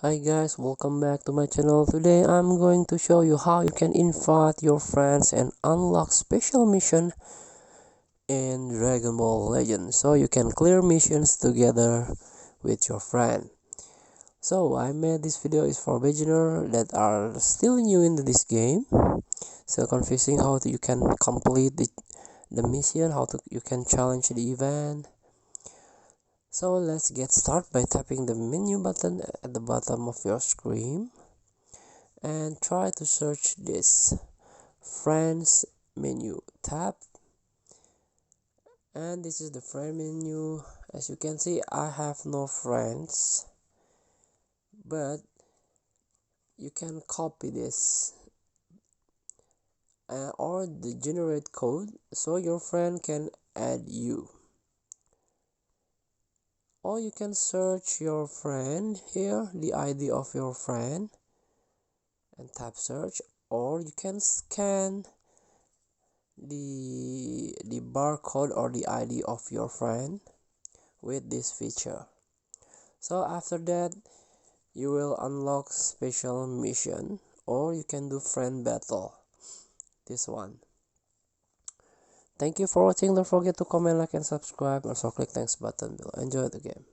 Hi guys, welcome back to my channel. Today I'm going to show you how you can invite your friends and unlock special mission in Dragon Ball Legends, so you can clear missions together with your friend. So I made this video is for beginners that are still new into this game, still confusing you can complete the mission, you can challenge the event. So let's get started by tapping the menu button at the bottom of your screen and try to search this friends menu. Tap, and this is the friend menu. As you can see, I have no friends, but you can copy this or the generate code so your friend can add you, or you can search your friend here, the ID of your friend, and tap search, or you can scan the barcode or the ID of your friend with this feature. So after that, you will unlock special mission, or you can do friend battle, this one. Thank you for watching. Don't forget to comment, like, and subscribe. Also click thanks button below. Enjoy the game.